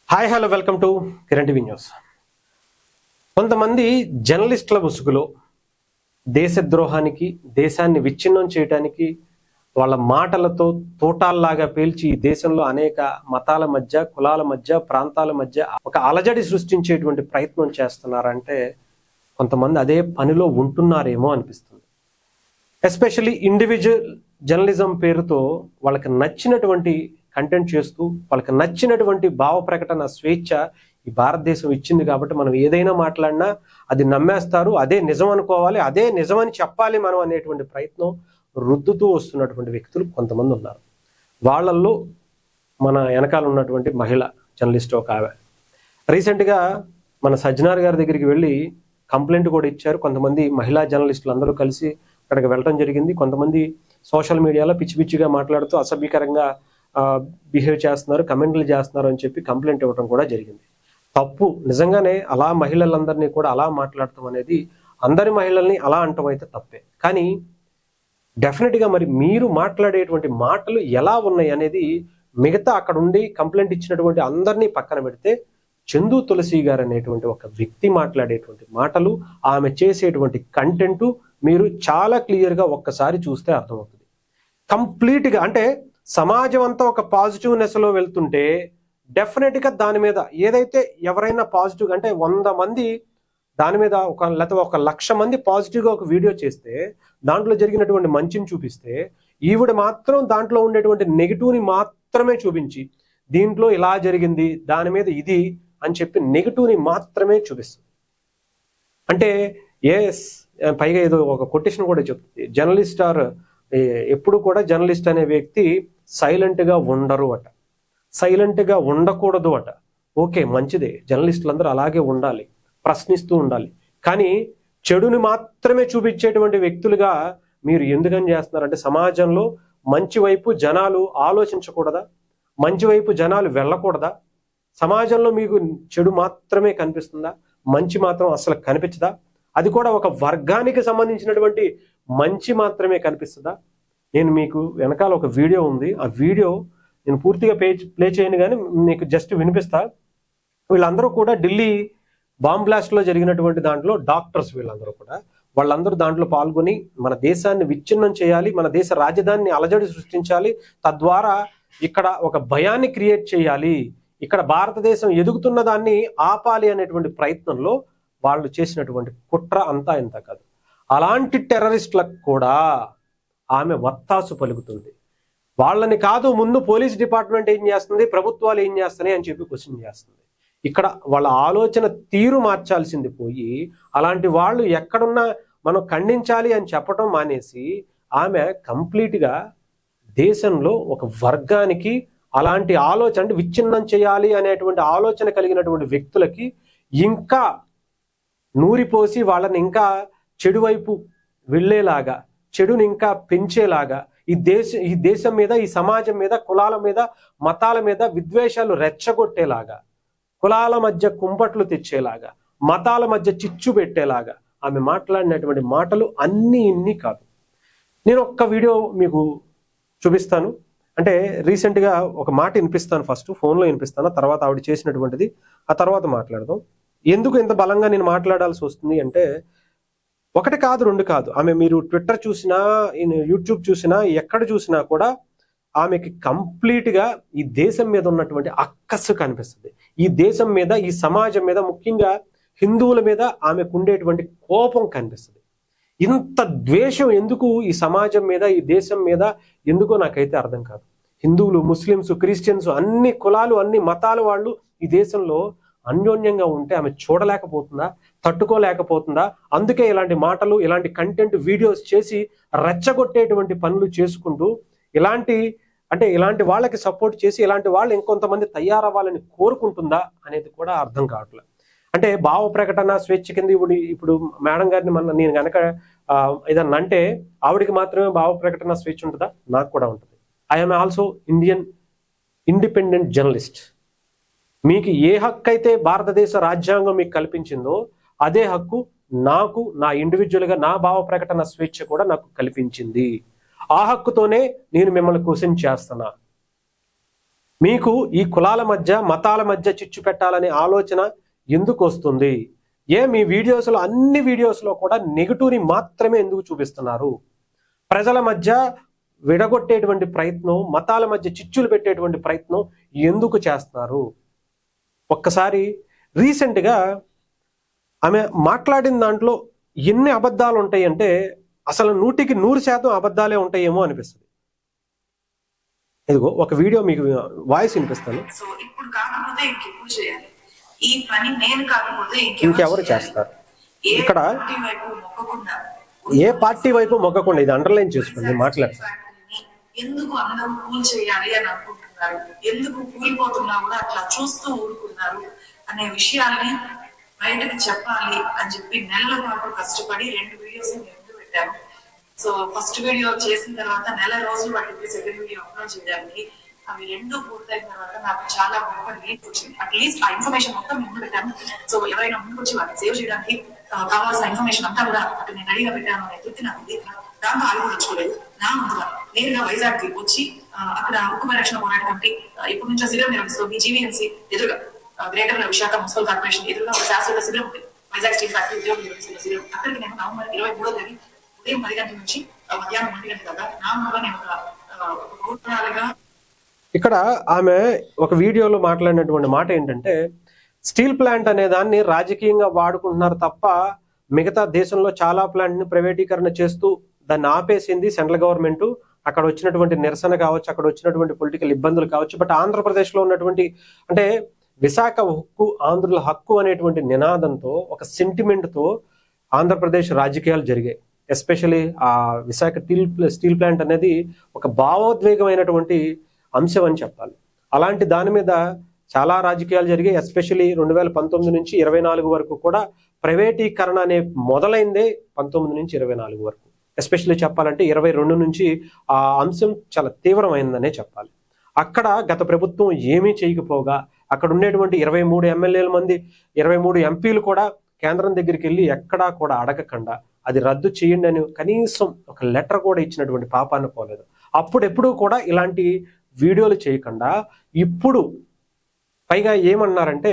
Hi hello welcome to Kiran TV news. కొంతమంది జర్నలిస్టుల ముసుగులో దేశద్రోహానికి, దేశాన్ని విచ్ఛిన్నం చేయడానికి వాళ్ళ మాటలతో తోటాల్లాగా పేల్చి ఈ దేశంలో అనేక మతాల మధ్య, కులాల మధ్య, ప్రాంతాల మధ్య ఒక అలజడి సృష్టించేటువంటి ప్రయత్నం చేస్తున్నారంటే కొంతమంది అదే పనిలో ఉంటున్నారేమో అనిపిస్తుంది. ఎస్పెషల్లీ ఇండివిజువల్ జర్నలిజం పేరుతో వాళ్ళకి నచ్చినటువంటి కంటెంట్ చేస్తూ వాళ్ళకి నచ్చినటువంటి భావ ప్రకటన స్వేచ్ఛ ఈ భారతదేశం ఇచ్చింది కాబట్టి మనం ఏదైనా మాట్లాడినా అది నమ్మేస్తారు, అదే నిజం అనుకోవాలి, అదే నిజమని చెప్పాలి మనం అనేటువంటి ప్రయత్నం రుద్దుతూ వస్తున్నటువంటి వ్యక్తులు కొంతమంది ఉన్నారు. వాళ్ళల్లో మన వెనకాల ఉన్నటువంటి మహిళ జర్నలిస్ట్ ఒక ఆమె రీసెంట్గా మన సజ్జనార్ గారి దగ్గరికి వెళ్ళి కంప్లైంట్ కూడా ఇచ్చారు. కొంతమంది మహిళా జర్నలిస్టులు అందరూ కలిసి అక్కడికి వెళ్ళడం జరిగింది. కొంతమంది సోషల్ మీడియాలో పిచ్చి పిచ్చిగా మాట్లాడుతూ అసభ్యకరంగా బిహేవ్ చేస్తున్నారు, కమెంట్లు చేస్తున్నారు అని చెప్పి కంప్లైంట్ ఇవ్వడం కూడా జరిగింది. తప్పు. నిజంగానే అలా మహిళలందరినీ కూడా అలా మాట్లాడటం అనేది, అందరి మహిళల్ని అలా అంటం అయితే తప్పే. కానీ డెఫినెట్గా మరి మీరు మాట్లాడేటువంటి మాటలు ఎలా ఉన్నాయి అనేది మిగతా అక్కడ ఉండి కంప్లైంట్ ఇచ్చినటువంటి అందరినీ పక్కన పెడితే చందు తులసి గారు అనేటువంటి ఒక వ్యక్తి మాట్లాడేటువంటి మాటలు, ఆమె చేసేటువంటి కంటెంట్ మీరు చాలా క్లియర్గా ఒక్కసారి చూస్తే అర్థమవుతుంది. కంప్లీట్గా అంటే సమాజం అంతా ఒక పాజిటివ్నెస్లో వెళ్తుంటే డెఫినెట్గా దాని మీద ఏదైతే ఎవరైనా పాజిటివ్ అంటే 100 మంది దాని మీద లేకపోతే 1,00,000 మంది పాజిటివ్గా ఒక వీడియో చేస్తే దాంట్లో జరిగినటువంటి మంచిని చూపిస్తే ఈవిడ మాత్రం దాంట్లో ఉండేటువంటి నెగిటివ్ని మాత్రమే చూపించి దీంట్లో ఇలా జరిగింది, దాని మీద ఇది అని చెప్పి నెగిటివ్ని మాత్రమే చూపిస్తుంది. అంటే పైగా ఏదో ఒక కొటేషన్ కూడా చెప్తుంది, జర్నలిస్ట్ ఎప్పుడు కూడా జర్నలిస్ట్ అనే వ్యక్తి సైలెంట్గా ఉండరు అట, సైలెంట్గా ఉండకూడదు అట. ఓకే, మంచిదే, జర్నలిస్టులందరూ అలాగే ఉండాలి, ప్రశ్నిస్తూ ఉండాలి. కానీ చెడుని మాత్రమే చూపించేటువంటి వ్యక్తులుగా మీరు ఎందుకని చేస్తున్నారంటే సమాజంలో మంచి వైపు జనాలు ఆలోచించకూడదా? మంచి వైపు జనాలు వెళ్ళకూడదా? సమాజంలో మీకు చెడు మాత్రమే కనిపిస్తుందా? మంచి మాత్రం అసలు కనిపించదా? అది కూడా ఒక వర్గానికి సంబంధించినటువంటి మంచి మాత్రమే కనిపిస్తుందా? నేను మీకు వెనకాల ఒక వీడియో ఉంది, ఆ వీడియో నేను పూర్తిగా ప్లే చేయను కానీ మీకు జస్ట్ వినిపిస్తా. వీళ్ళందరూ కూడా ఢిల్లీ బాంబ్ బ్లాస్ట్లో జరిగినటువంటి దాంట్లో డాక్టర్స్, వీళ్ళందరూ కూడా వాళ్ళందరూ దాంట్లో పాల్గొని మన దేశాన్ని విచ్ఛిన్నం చేయాలి, మన దేశ రాజధానిని అలజడి సృష్టించాలి, తద్వారా ఇక్కడ ఒక భయాన్ని క్రియేట్ చేయాలి, ఇక్కడ భారతదేశం ఎదుగుతున్న దాన్ని ఆపాలి అనేటువంటి ప్రయత్నంలో వాళ్ళు చేసినటువంటి కుట్ర అంతా ఇంత కాదు. అలాంటి టెర్రరిస్టులకు కూడా ఆమె వత్తాసు పలుకుతుంది. వాళ్ళని కాదు, ముందు పోలీస్ డిపార్ట్మెంట్ ఏం చేస్తుంది, ప్రభుత్వాలు ఏం చేస్తున్నాయి అని చెప్పి క్వశ్చన్ చేస్తుంది. ఇక్కడ వాళ్ళ ఆలోచన తీరు మార్చాల్సింది పోయి అలాంటి వాళ్ళు ఎక్కడున్నా మనం ఖండించాలి అని చెప్పడం మానేసి ఆమె కంప్లీట్గా దేశంలో ఒక వర్గానికి అలాంటి ఆలోచన అంటే విచ్ఛిన్నం చేయాలి అనేటువంటి ఆలోచన కలిగినటువంటి వ్యక్తులకి ఇంకా నూరిపోసి వాళ్ళని ఇంకా చెడు వైపు వెళ్ళేలాగా, చెడుని ఇంకా పెంచేలాగా, ఈ దేశం మీద, ఈ సమాజం మీద, కులాల మీద, మతాల మీద విద్వేషాలు రెచ్చగొట్టేలాగా, కులాల మధ్య కుంపట్లు తెచ్చేలాగా, మతాల మధ్య చిచ్చు పెట్టేలాగా ఆమె మాట్లాడినటువంటి మాటలు అన్నీ ఇన్ని కాదు. నేను ఒక్క వీడియో మీకు చూపిస్తాను. అంటే రీసెంట్గా ఒక మాట వినిపిస్తాను, ఫస్ట్ ఫోన్లో వినిపిస్తాను, తర్వాత ఆవిడ చేసినటువంటిది, ఆ తర్వాత మాట్లాడదాం. ఎందుకు ఇంత బలంగా నేను మాట్లాడాల్సి వస్తుంది అంటే ఒకటి కాదు, రెండు కాదు. ఆమె మీరు ట్విట్టర్ చూసినా, యూట్యూబ్ చూసినా, ఎక్కడ చూసినా కూడా ఆమెకి కంప్లీట్గా ఈ దేశం మీద ఉన్నటువంటి అక్కస్సు కనిపిస్తుంది. ఈ దేశం మీద, ఈ సమాజం మీద, ముఖ్యంగా హిందువుల మీద ఆమెకు ఉండేటువంటి కోపం కనిపిస్తుంది. ఇంత ద్వేషం ఎందుకు ఈ సమాజం మీద, ఈ దేశం మీద ఎందుకో నాకైతే అర్థం కాదు. హిందువులు, ముస్లిమ్స్, క్రిస్టియన్స్, అన్ని కులాలు, అన్ని మతాల వాళ్ళు ఈ దేశంలో అన్యోన్యంగా ఉంటే ఆమె చూడలేకపోతుందా, తట్టుకోలేకపోతుందా? అందుకే ఇలాంటి మాటలు, ఇలాంటి కంటెంట్ వీడియోస్ చేసి రెచ్చగొట్టేటువంటి పనులు చేసుకుంటూ ఇలాంటి వాళ్ళకి సపోర్ట్ చేసి ఇలాంటి వాళ్ళు ఇంకొంతమంది తయారవ్వాలని కోరుకుంటుందా అనేది కూడా అర్థం కావట్లేదు. అంటే భావ ప్రకటన స్వేచ్ఛ కింద ఇప్పుడు మేడం గారిని నేను కనుక ఏదన్నా అంటే ఆవిడికి మాత్రమే భావ ప్రకటన స్వేచ్ఛ ఉంటుందా? నాకు కూడా ఉంటుంది. I'm also independent journalist. మీకు ఏ హక్కు అయితే భారతదేశ రాజ్యాంగం మీకు కల్పించిందో అదే హక్కు నాకు, నా ఇండివిజువల్గా నా భావ ప్రకటన స్వేచ్ఛ కూడా నాకు కల్పించింది. ఆ హక్కుతోనే నేను మిమ్మల్ని క్వశ్చన్ చేస్తున్నా. మీకు ఈ కులాల మధ్య మతాల మధ్య చిచ్చు పెట్టాలనే ఆలోచన ఎందుకు వస్తుంది? మీ వీడియోస్లో అన్ని వీడియోస్లో కూడా నెగిటివ్ని మాత్రమే ఎందుకు చూపిస్తున్నారు? ప్రజల మధ్య విడగొట్టేటువంటి ప్రయత్నం, మతాల మధ్య చిచ్చులు పెట్టేటువంటి ప్రయత్నం ఎందుకు చేస్తున్నారు? ఒక్కసారి రీసెంట్గా ఆమె మాట్లాడిన దాంట్లో ఎన్ని అబద్ధాలు ఉంటాయంటే అసలు 100% అబద్ధాలే ఉంటాయేమో అనిపిస్తుంది. ఇదిగో ఒక వీడియో మీకు వాయిస్ వినిపిస్తాను. సో ఇప్పుడు కాకపోతే ఇంకెప్పుడు చేయాలి ఈ పని? నేను కాకపోతే ఇంకెవరు చేస్తారు? ఇక్కడ ఏ పార్టీ వైపు మొగ్గకుండా, ఇది అండర్లైన్ చేసుకోండి, మాట్లాడతారు. ఎందుకు అందరూ కూల్ చేయాలి అని అనుకుంటున్నారు, ఎందుకు కూలిపోతున్నా కూడా అట్లా చూస్తూ ఊరుకున్నారు అనే విషయాల్ని బయటకు చెప్పాలి అని చెప్పి నెలల పాటు కష్టపడి 2 వీడియోస్ ముందు పెట్టాను. సో ఫస్ట్ వీడియో చేసిన తర్వాత నెల రోజులు పట్టింది సెకండ్ వీడియో అప్లోడ్ చేయడానికి. అవి 2 పూర్తయిన తర్వాత నాకు చాలా గొప్ప రిలీఫ్ వచ్చింది. అట్లీస్ట్ ఆ ఇన్ఫర్మేషన్ మొత్తం ముందు పెట్టాను. సో ఎవరైనా ముందుకు వచ్చి వాటిని సేవ్ చేయడానికి కావాల్సిన ఇన్ఫర్మేషన్ అంతా కూడా అక్కడ నేను రెడీగా పెట్టాను అనే తృప్తి నాకు ఉంది. దాంతో ఆగిపోదలుచుకోలేదు. నా ముందుగా నేరుగా వైజాగ్ కి వచ్చి అక్కడ ఉక్కు పరిరక్షణ పోరాట కమిటీ ఇప్పటి నుంచి శిబిరం నిర్వహిస్తుంది. జీవీఎంసీ ఎదురుగా గ్రేటర్ విశాఖ మున్సిపల్ కార్పొరేషన్ ఎదురుగా ఒక శాశ్వత శిబిరం ఉంది. వైజాగ్ స్టీల్ ఫ్యాక్టరీ ఉద్యోగం నిర్వహిస్తున్న శిబిరం. అక్కడికి నేను నవంబర్ 23వ తేదీ ఉదయం 10 గంటల నుంచి మధ్యాహ్నం 1 గంటల దాకా నా ముందుగా నేను ఒక ఇక్కడ ఆమె ఒక వీడియోలో మాట్లాడినటువంటి మాట ఏంటంటే, స్టీల్ ప్లాంట్ అనే దాన్ని రాజకీయంగా వాడుకుంటున్నారు తప్ప మిగతా దేశంలో చాలా ప్లాంట్ ని ప్రైవేటీకరణ చేస్తూ దాన్ని ఆపేసింది సెంట్రల్ గవర్నమెంట్. అక్కడ వచ్చినటువంటి నిరసన కావచ్చు, అక్కడ వచ్చినటువంటి పొలిటికల్ ఇబ్బందులు కావచ్చు. బట్ ఆంధ్రప్రదేశ్ లో ఉన్నటువంటి, అంటే విశాఖ హక్కు ఆంధ్రుల హక్కు అనేటువంటి నినాదంతో, ఒక సెంటిమెంట్ తో ఆంధ్రప్రదేశ్ రాజకీయాలు జరిగాయి. ఎస్పెషలీ ఆ విశాఖ స్టీల్ ప్లాంట్ అనేది ఒక భావోద్వేగమైనటువంటి అంశం అని చెప్పాలి. అలాంటి దాని మీద చాలా రాజకీయాలు జరిగాయి. ఎస్పెషలీ 2019 నుంచి 24 వరకు కూడా ప్రైవేటీకరణ అనే మొదలైందే 19 నుంచి 24 వరకు. ఎస్పెషల్లీ చెప్పాలంటే 22 నుంచి ఆ అంశం చాలా తీవ్రమైందనే చెప్పాలి. అక్కడ గత ప్రభుత్వం ఏమీ చేయకపోగా అక్కడ ఉండేటువంటి 23 ఎమ్మెల్యేల మంది 23 ఎంపీలు కూడా కేంద్రం దగ్గరికి వెళ్ళి ఎక్కడా కూడా అడగకుండా అది రద్దు చేయండి అని కనీసం ఒక లెటర్ కూడా ఇచ్చినటువంటి పాపాన పోలేదు. అప్పుడెప్పుడు కూడా ఇలాంటి వీడియోలు చేయకుండా ఇప్పుడు పైగా ఏమన్నారంటే,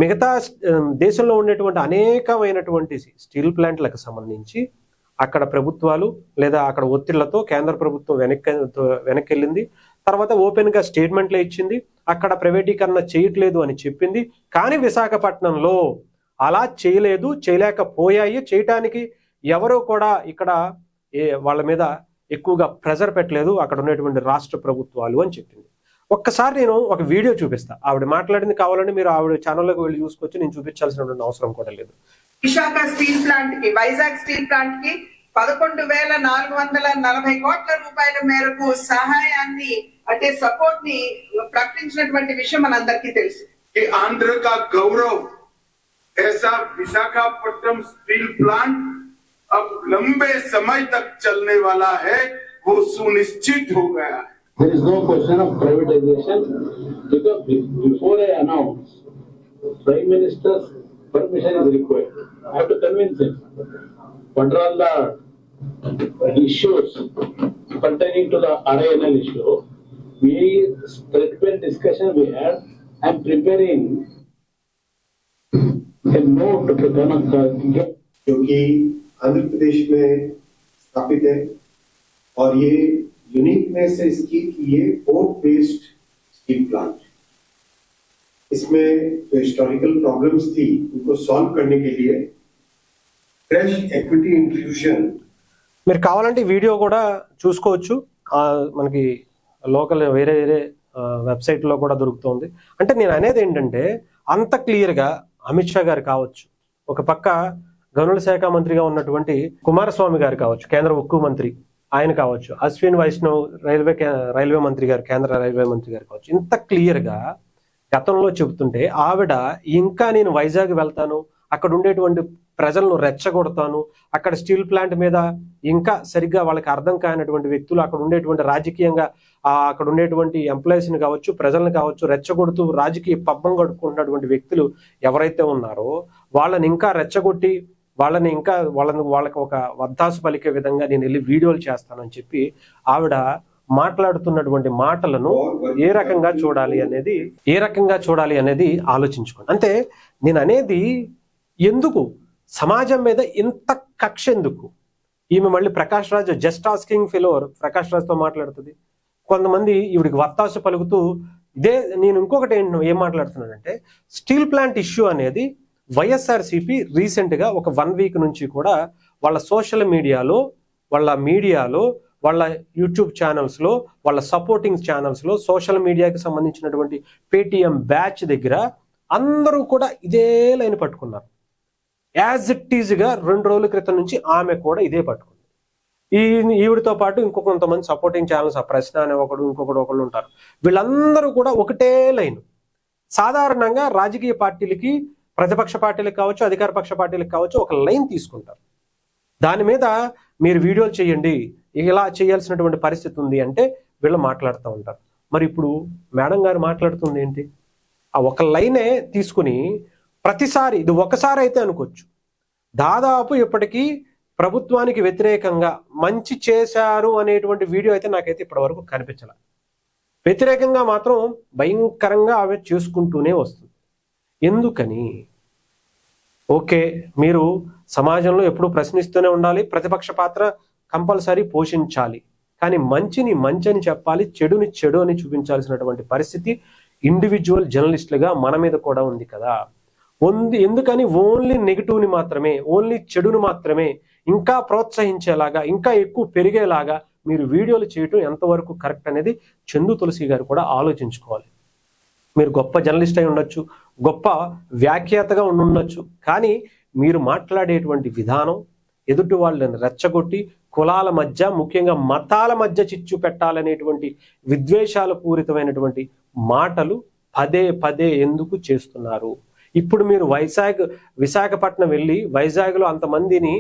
మిగతా దేశంలో ఉండేటువంటి అనేకమైనటువంటి స్టీల్ ప్లాంట్లకు సంబంధించి అక్కడ ప్రభుత్వాలు లేదా అక్కడ ఒత్తిళ్లతో కేంద్ర ప్రభుత్వం వెనక్కి వెళ్ళింది. తర్వాత ఓపెన్ గా స్టేట్మెంట్లే ఇచ్చింది, అక్కడ ప్రైవేటీకరణ చేయట్లేదు అని చెప్పింది. కానీ విశాఖపట్నంలో అలా చేయలేదు, చేయలేకపోయాయి. చేయటానికి ఎవరో కూడా ఇక్కడ వాళ్ళ మీద ఎక్కువగా ప్రెజర్ పెట్టలేదు అక్కడ ఉన్నటువంటి రాష్ట్ర ప్రభుత్వాలు అని చెప్పింది. ఒక్కసారి నేను ఒక వీడియో చూపిస్తా. ఆవిడ మాట్లాడింది కావాలంటే మీరు ఆవిడ ఛానల్లోకి వెళ్ళి చూసుకోవచ్చు. నేను చూపించాల్సినటువంటి అవసరం కూడా లేదు. విశాఖ స్టీల్ ప్లాంట్ కి, వైజాగ్ స్టీల్ ప్లాంట్ కి 11,440 కోట్ల రూపాయల మేరకు సహాయాన్ని అంటే సపోర్ట్ ని ప్రకటించినటువంటి విషయం మనందరికీ తెలుసు. ఆంధ్ర का गौरव ऐसा विशाखापट्टनम स्टील प्लांट अब लंबे समय तक चलने वाला है, वो सुनिश्चित हो गया है. There is no question of privatization because before I announce, Prime Minister's permission is required. I have to convince him. What are all the issues pertaining to the RINL issue? Frequent discussion we had. I am preparing a note to Kanaka. क्योंकि आंध्र प्रदेश में स्थापित है और ये uniqueness है इसकी कि ये पोर्ट बेस्ड स्टील प्लांट, इसमें जो हिस्टोरिकल प्रॉब्लम्स थी उनको सॉल्व करने के लिए फ्रेश इक्विटी इन्फ्यूजन. మీరు కావాలంటే వీడియో కూడా చూసుకోవచ్చు. మనకి లోకల్ వేరే వెబ్సైట్ లో కూడా దొరుకుతుంది. అంటే నేను అనేది ఏంటంటే, అంత క్లియర్ గా అమిత్ షా గారు కావచ్చు, ఒక పక్క గనుల శాఖ మంత్రిగా ఉన్నటువంటి కుమారస్వామి గారు కావచ్చు, కేంద్ర ఉక్కు మంత్రి ఆయన కావచ్చు, అశ్విన్ వైష్ణవ్ రైల్వే మంత్రి గారు, కేంద్ర రైల్వే మంత్రి గారు కావచ్చు, ఇంత క్లియర్ గా గతంలో చెబుతుంటే ఆవిడ ఇంకా నేను వైజాగ్ వెళ్తాను, అక్కడ ఉండేటువంటి ప్రజలను రెచ్చగొడతాను, అక్కడ స్టీల్ ప్లాంట్ మీద ఇంకా సరిగ్గా వాళ్ళకి అర్థం కానటువంటి వ్యక్తులు, అక్కడ ఉండేటువంటి రాజకీయంగా అక్కడ ఉండేటువంటి ఎంప్లాయీస్ని కావచ్చు, ప్రజలను కావచ్చు రెచ్చగొడుతూ రాజకీయ పబ్బం గడుపుకుంటున్నటువంటి వ్యక్తులు ఎవరైతే ఉన్నారో వాళ్ళని ఇంకా రెచ్చగొట్టి వాళ్ళకి ఒక వద్దాసు పలికే విధంగా నేను వెళ్ళి వీడియోలు చేస్తానని చెప్పి ఆవిడ మాట్లాడుతున్నటువంటి మాటలను ఏ రకంగా చూడాలి అనేది ఆలోచించుకోండి. అంటే నేను అనేది ఎందుకు సమాజం మీద ఇంత కక్ష ఎందుకు? ఈమె మళ్ళీ ప్రకాష్ రాజ్ జస్ట్ ఆస్కింగ్ ఫెలోర్ ప్రకాష్ రాజ్తో మాట్లాడుతుంది. కొంతమంది ఈవిడికి వత్తాసు పలుకుతూ ఇదే. నేను ఇంకొకటి ఏం మాట్లాడుతున్నానంటే, స్టీల్ ప్లాంట్ ఇష్యూ అనేది వైఎస్ఆర్సీపీ రీసెంట్గా ఒక 1 వీక్ నుంచి కూడా వాళ్ళ సోషల్ మీడియాలో, వాళ్ళ యూట్యూబ్ ఛానల్స్లో, వాళ్ళ సపోర్టింగ్ ఛానల్స్లో, సోషల్ మీడియాకి సంబంధించినటువంటి పేటిఎం బ్యాచ్ దగ్గర అందరూ కూడా ఇదే లైన్ పట్టుకున్నారు. యాజ్ ఇట్ ఈజ్గా 2 రోజుల క్రితం నుంచి ఆమె కూడా ఇదే పట్టుకుంది. ఈవిడితో పాటు ఇంకో కొంతమంది సపోర్టింగ్ ఛానల్స్, ఆ ప్రశ్న అనే ఒకళ్ళు ఉంటారు. వీళ్ళందరూ కూడా ఒకటే లైన్. సాధారణంగా రాజకీయ పార్టీలకి, ప్రతిపక్ష పార్టీలకు కావచ్చు, అధికార పక్ష పార్టీలకు కావచ్చు, ఒక లైన్ తీసుకుంటారు. దాని మీద మీరు వీడియోలు చేయండి, ఇలా చేయాల్సినటువంటి పరిస్థితి ఉంది అంటే వీళ్ళు మాట్లాడుతూ ఉంటారు. మరి ఇప్పుడు మేడం గారు మాట్లాడుతుంది ఏంటి? ఆ ఒక లైనే తీసుకుని ప్రతిసారి, ఇది ఒకసారి అయితే అనుకోవచ్చు, దాదాపు ఇప్పటికీ ప్రభుత్వానికి వ్యతిరేకంగా మంచి చేశారు అనేటువంటి వీడియో అయితే నాకైతే ఇప్పటి వరకు కనిపించలే. వ్యతిరేకంగా మాత్రం భయంకరంగా ఆమె చేసుకుంటూనే వస్తుంది. ఎందుకని? ఓకే, మీరు సమాజంలో ఎప్పుడూ ప్రశ్నిస్తూనే ఉండాలి, ప్రతిపక్ష పాత్ర కంపల్సరీ పోషించాలి, కానీ మంచిని మంచని చెప్పాలి, చెడుని చెడు అని చూపించాల్సినటువంటి పరిస్థితి ఇండివిజువల్ జర్నలిస్టులుగా మన మీద కూడా ఉంది కదా. ఎందుకని ఓన్లీ నెగిటివ్ని మాత్రమే, ఓన్లీ చెడును మాత్రమే ఇంకా ప్రోత్సహించేలాగా, ఇంకా ఎక్కువ పెరిగేలాగా మీరు వీడియోలు చేయటం ఎంతవరకు కరెక్ట్ అనేది చందు తులసి గారు కూడా ఆలోచించుకోవాలి. మీరు గొప్ప జర్నలిస్ట్ అయి ఉండొచ్చు, గొప్ప వ్యాఖ్యాతగా ఉండొచ్చు, కానీ మీరు మాట్లాడేటువంటి విధానం ఎదుటి వాళ్ళని రెచ్చగొట్టి కులాల మధ్య, ముఖ్యంగా మతాల మధ్య చిచ్చు పెట్టాలనేటువంటి విద్వేషాల పూరితమైనటువంటి మాటలు పదే పదే ఎందుకు చేస్తున్నారు? ఇప్పుడు మీరు విశాఖపట్నం వెళ్ళి వైజాగ్లో అంతమందిని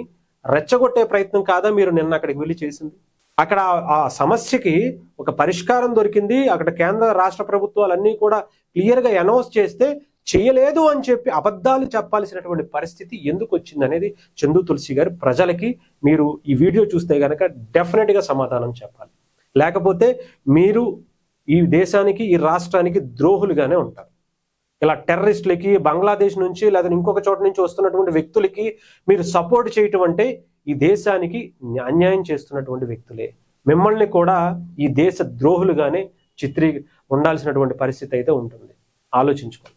రెచ్చగొట్టే ప్రయత్నం కాదా మీరు నిన్న అక్కడికి వెళ్ళి చేసింది? అక్కడ ఆ సమస్యకి ఒక పరిష్కారం దొరికింది. అక్కడ కేంద్ర రాష్ట్ర ప్రభుత్వాలన్నీ కూడా క్లియర్గా అనౌన్స్ చేస్తే చేయలేదు అని చెప్పి అబద్ధాలు చెప్పాల్సినటువంటి పరిస్థితి ఎందుకు వచ్చింది అనేది చందు తులసి గారు ప్రజలకి మీరు ఈ వీడియో చూస్తే కనుక డెఫినెట్గా సమాధానం చెప్పాలి. లేకపోతే మీరు ఈ దేశానికి, ఈ రాష్ట్రానికి ద్రోహులుగానే ఉంటారు. ఇలా టెర్రరిస్టులకి, బంగ్లాదేశ్ నుంచి లేదా ఇంకొక చోట నుంచి వస్తున్నటువంటి వ్యక్తులకి మీరు సపోర్ట్ చేయటం అంటే ఈ దేశానికి అన్యాయం చేస్తున్నటువంటి వ్యక్తులే. మిమ్మల్ని కూడా ఈ దేశ ద్రోహులుగానే ఉండాల్సినటువంటి పరిస్థితి అయితే ఉంటుంది. ఆలోచించుకోండి.